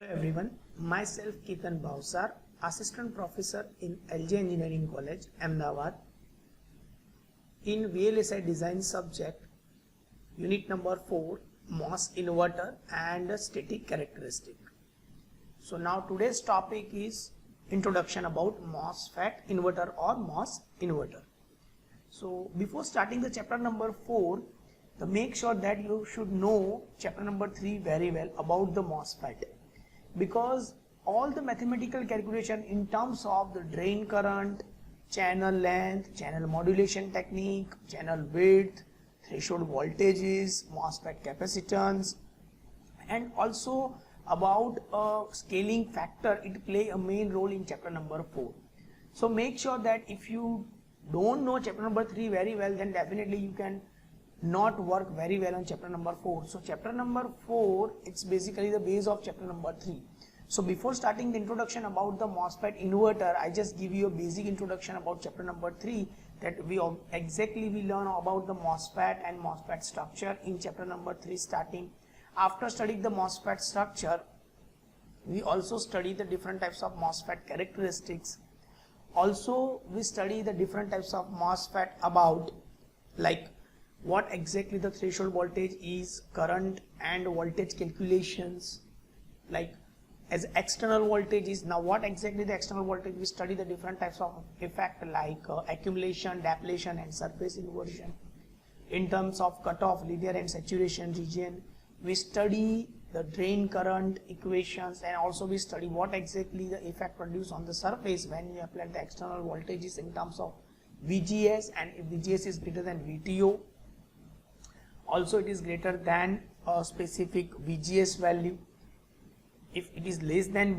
Hello everyone, myself Ketan Bhavsar, Assistant Professor in LJ Engineering College, Ahmedabad, in VLSI Design subject, Unit number 4, MOS Inverter and Static Characteristic. So now today's topic is introduction about MOSFET inverter or MOS inverter. So before starting the chapter number 4, make sure that you should know chapter number 3 very well about the MOSFET. Because all the mathematical calculation in terms of the drain current, channel length, channel modulation technique, channel width, threshold voltages, MOSFET capacitance, and also about scaling factor, it play a main role in chapter number 4. So make sure that if you don't know chapter number 3 very well, then definitely you can not work very well on chapter number 4. So chapter number 4, it's basically the base of chapter number 3. So before starting the introduction about the MOSFET inverter, I just give you a basic introduction about chapter number 3, that we learn about the MOSFET and MOSFET structure in chapter number 3 starting. After studying the MOSFET structure, we also study the different types of MOSFET characteristics. Also we study the different types of MOSFET about like what exactly the threshold voltage is, current and voltage calculations, like as external voltage is. Now what exactly the external voltage, we study the different types of effect like accumulation, depletion and surface inversion. In terms of cutoff, linear and saturation region, we study the drain current equations, and also we study what exactly the effect produced on the surface when we apply the external voltages in terms of VGS, and if VGS is greater than VTO. Also it is greater than a specific VGS value. If it is less than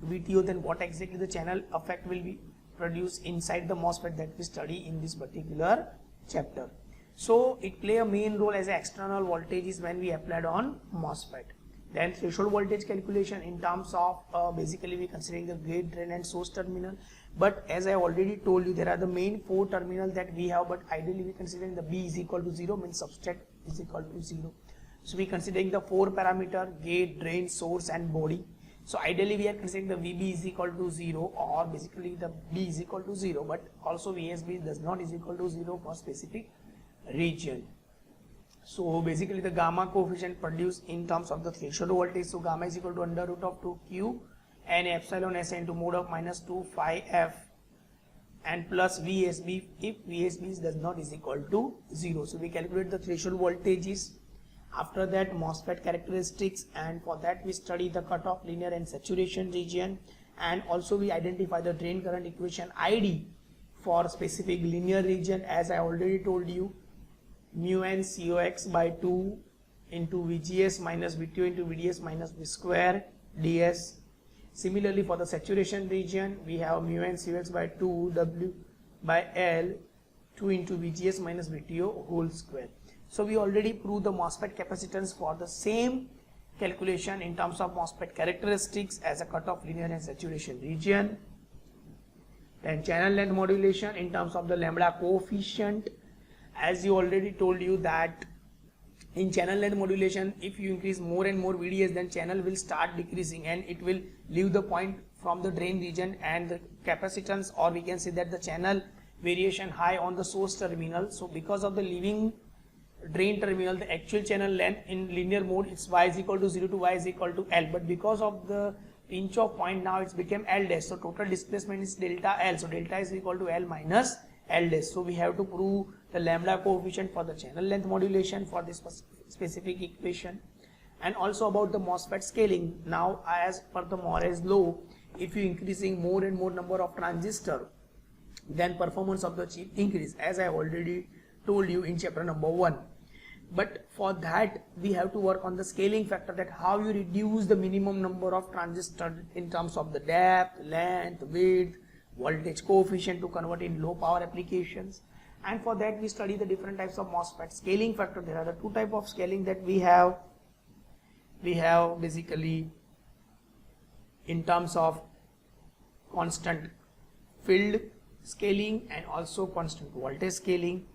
VTO, then what exactly the channel effect will be produced inside the MOSFET that we study in this particular chapter. So it play a main role as external voltages when we applied on MOSFET. Then threshold voltage calculation in terms of basically we considering the gate, drain and source terminal. But as I already told you, there are the main 4 terminals that we have, but ideally we considering the B is equal to 0, means substrate is equal to 0. So we considering the 4 parameter, gate, drain, source and body. So ideally we are considering the VB is equal to 0, or basically the B is equal to 0, but also VSB does not is equal to 0 for specific region. So basically the gamma coefficient produced in terms of the threshold voltage, so gamma is equal to under root of 2q and epsilon s into mod of minus 2 phi f and plus VSB if VSB does not is equal to 0. So we calculate the threshold voltages. After that MOSFET characteristics, and for that we study the cutoff, linear and saturation region, and also we identify the drain current equation ID for specific linear region. As I already told you, mu n cox by 2 into VGS minus VTO into VDS minus V square ds. Similarly for the saturation region, we have mu n cox by 2 W by L 2 into VGS minus VTO whole square. So we already proved the MOSFET capacitance for the same calculation in terms of MOSFET characteristics as a cutoff, linear and saturation region. Then channel length modulation in terms of the lambda coefficient. As you already told you that in channel length modulation, if you increase more and more VDS, then channel will start decreasing and it will leave the point from the drain region, and the capacitance, or we can say that the channel variation high on the source terminal. So because of the leaving drain terminal, the actual channel length in linear mode is y is equal to 0 to y is equal to L, but because of the pinch off point now it's become L dash, so total displacement is delta L, so delta is equal to L minus L dash. So we have to prove the lambda coefficient for the channel length modulation for this specific equation, and also about the MOSFET scaling. Now as per the Moore's law, if you increasing more and more number of transistor, then performance of the chip increase, as I already told you in chapter number 1. But for that we have to work on the scaling factor, that how you reduce the minimum number of transistors in terms of the depth, length, width, voltage coefficient to convert in low power applications. And for that we study the different types of MOSFET scaling factor. There are the 2 types of scaling that we have. We have basically in terms of constant field scaling and also constant voltage scaling.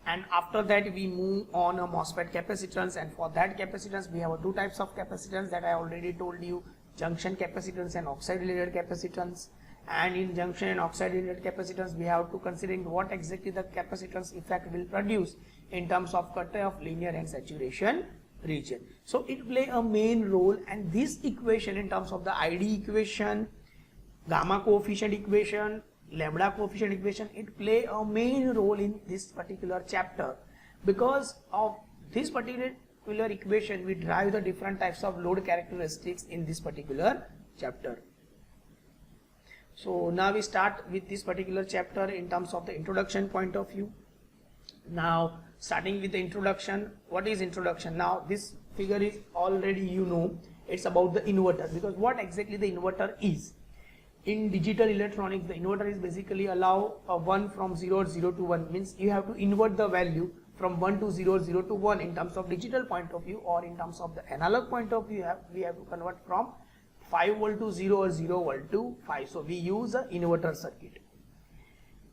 And after that we move on a MOSFET capacitance, and for that capacitance we have 2 types of capacitance that I already told you, junction capacitance and oxide related capacitance. And in junction and oxide related capacitance, we have to consider what exactly the capacitance effect will produce in terms of cutoff, linear and saturation region. So it play a main role, and this equation in terms of the ID equation, gamma coefficient equation, lambda coefficient equation, it play a main role in this particular chapter. Because of this particular equation, we derive the different types of load characteristics in this particular chapter. So now we start with this particular chapter in terms of the introduction point of view. Now starting with the introduction, what is introduction? Now this figure is already it's about the inverter, because what exactly the inverter is. In digital electronics, the inverter is basically allow a 1 from 0 to 1, means you have to invert the value from 1 to 0 to 1 in terms of digital point of view, or in terms of the analog point of view we have to convert from 5 volt to 0 or 0 volt to 5. So we use a inverter circuit.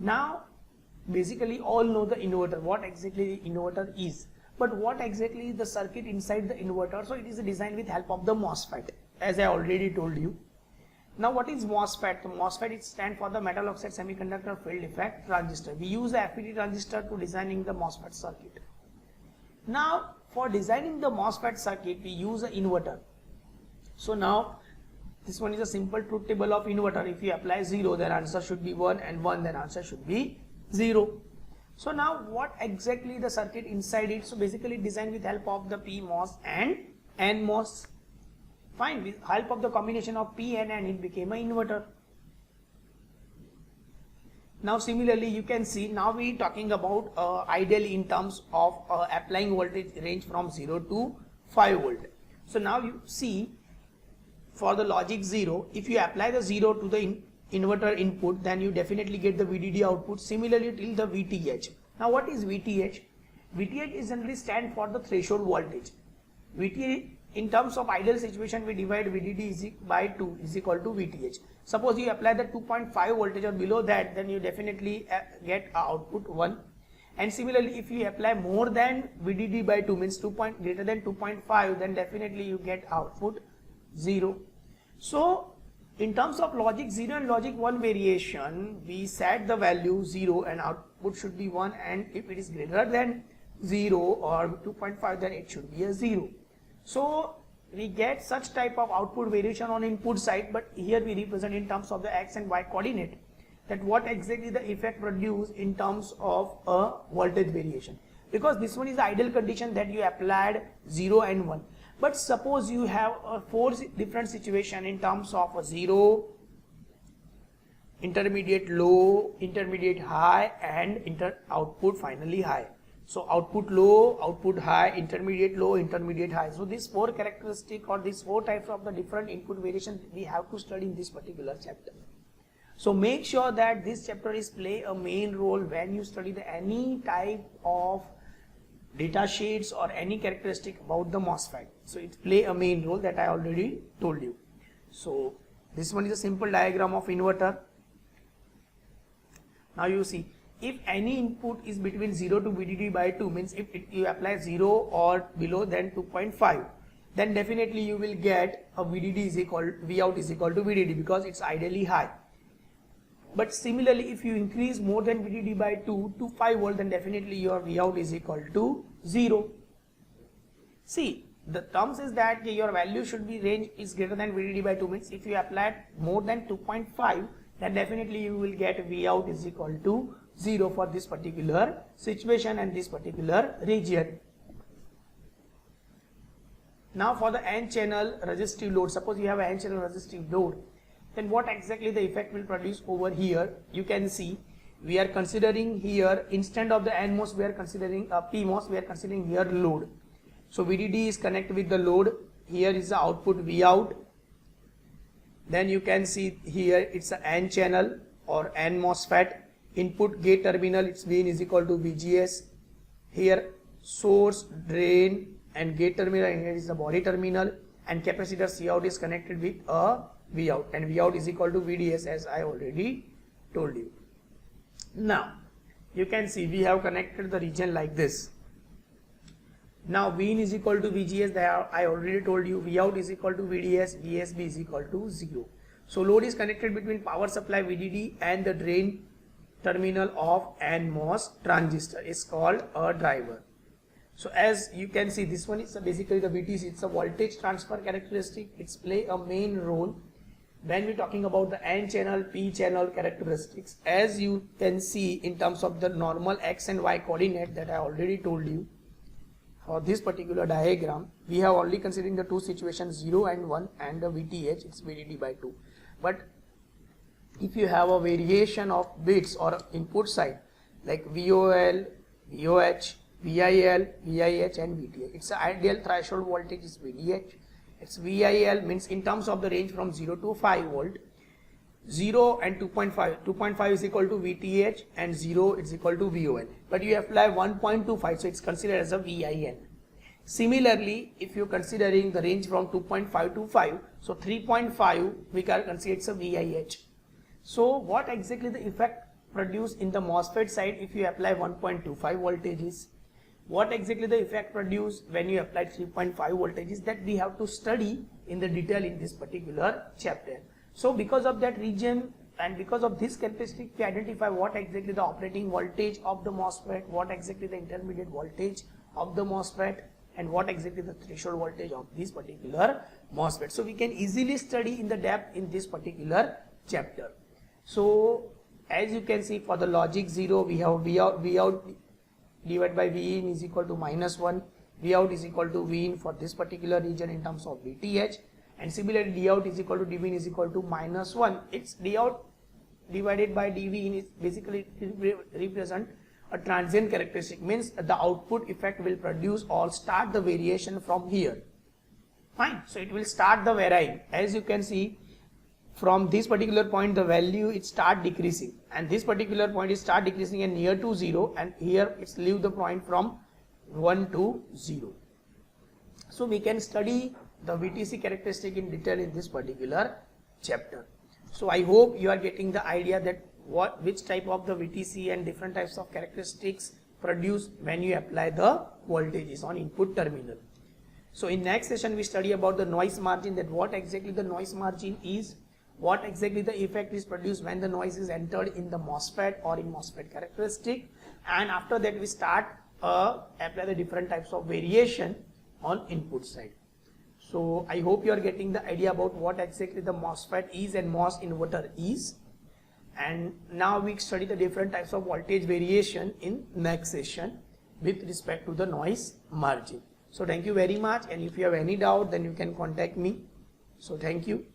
Now basically all know the inverter, what exactly the inverter is, but what exactly is the circuit inside the inverter? So it is designed with help of the MOSFET, as I already told you. Now what is MOSFET? The MOSFET stands for the metal oxide semiconductor field effect transistor. We use the FET transistor to designing the MOSFET circuit. Now for designing the MOSFET circuit, we use an inverter. So now this one is a simple truth table of inverter. If you apply 0, then answer should be 1, and 1, then answer should be 0. So now what exactly the circuit inside it? So basically designed with help of the PMOS and NMOS. Fine, with help of the combination of P and N, it became an inverter. Now similarly you can see, now we are talking about ideally in terms of applying voltage range from 0 to 5 volt. So now you see, for the logic 0, if you apply the 0 to the inverter input, then you definitely get the VDD output. Similarly till the VTH. Now what is VTH? VTH is generally stand for the threshold voltage. VTH, in terms of ideal situation, we divide VDD by 2 is equal to VTH. Suppose you apply the 2.5 voltage or below that, then you definitely get output 1. And similarly, if you apply more than VDD by 2, means greater than 2.5, then definitely you get output 0. So in terms of logic 0 and logic 1 variation, we set the value 0 and output should be 1, and if it is greater than 0 or 2.5, then it should be a 0. So we get such type of output variation on input side, but here we represent in terms of the x and y coordinate, that what exactly the effect produced in terms of a voltage variation. Because this one is the ideal condition that you applied 0 and 1. But suppose you have a 4 different situation in terms of a 0, intermediate low, intermediate high, and output finally high. So output low, output high, intermediate low, intermediate high. So these 4 characteristics or these 4 types of the different input variation we have to study in this particular chapter. So make sure that this chapter is play a main role when you study any type of data sheets or any characteristic about the MOSFET. So it play a main role that I already told you. So this one is a simple diagram of inverter. Now you see, if any input is between 0 to VDD by 2, means if you apply 0 or below than 2.5, then definitely you will get a VDD is equal, Vout is equal to VDD, because it's ideally high. But similarly, if you increase more than VDD by 2 to 5 volt, then definitely your Vout is equal to 0. See, the terms is that your value should be range is greater than VDD by 2, means if you apply more than 2.5, then definitely you will get Vout is equal to 0 for this particular situation and this particular region. Now for the N channel resistive load, suppose you have an N channel resistive load, then what exactly the effect will produce over here? You can see we are considering here, instead of the NMOS we are considering PMOS, we are considering here load. So VDD is connected with the load, here is the output Vout. Then you can see here it's an N channel or N MOSFET. Input gate terminal, its Vin is equal to VGS. Here source, drain and gate terminal, and here is the body terminal, and capacitor Cout is connected with a Vout, and Vout is equal to VDS, as I already told you. Now you can see we have connected the region like this. Now Vin is equal to VGS, that I already told you. Vout is equal to VDS, VSB is equal to 0. So load is connected between power supply VDD and the drain terminal of NMOS transistor is called a driver. So as you can see, this one is basically the VTC. It's a voltage transfer characteristic. It's play a main role when we're talking about the N channel, P channel characteristics. As you can see in terms of the normal X and Y coordinate that I already told you. For this particular diagram, we have only considering the two situations 0 and 1 and the VTH, it's VDD by 2. But if you have a variation of bits or input side like VOL, VOH, VIL, VIH and VTH, its ideal threshold voltage is VDH. Its VIL means in terms of the range from 0 to 5 volt, 0 and 2.5, 2.5 is equal to VTH and 0 is equal to VOL. But you apply 1.25, so it's considered as a VIN. Similarly, if you're considering the range from 2.5 to 5, so 3.5 we can consider it's a VIH. So what exactly the effect produced in the MOSFET side if you apply 1.25 voltages? What exactly the effect produced when you apply 3.5 voltages, that we have to study in the detail in this particular chapter. So because of that region and because of this characteristic, we identify what exactly the operating voltage of the MOSFET, what exactly the intermediate voltage of the MOSFET, and what exactly the threshold voltage of this particular MOSFET. So we can easily study in the depth in this particular chapter. So as you can see, for the logic 0, we have Vout divided by Vin is equal to -1, Vout is equal to Vin for this particular region in terms of VTH, and similarly Dout is equal to Dvin is equal to -1. It's Dout divided by Dvin is basically represent a transient characteristic, means the output effect will produce or start the variation from here. Fine, so it will start the varying. As you can see, from this particular point the value it start decreasing, and this particular point is start decreasing and near to 0, and here it's leave the point from 1 to 0. So we can study the VTC characteristic in detail in this particular chapter. So I hope you are getting the idea that which type of the VTC and different types of characteristics produced when you apply the voltages on input terminal. So in next session we study about the noise margin, that what exactly the noise margin is, what exactly the effect is produced when the noise is entered in the MOSFET or in MOSFET characteristic, and after that we start apply the different types of variation on input side. So I hope you are getting the idea about what exactly the MOSFET is and MOS inverter is. And now we study the different types of voltage variation in next session with respect to the noise margin. So thank you very much, and if you have any doubt then you can contact me. So thank you.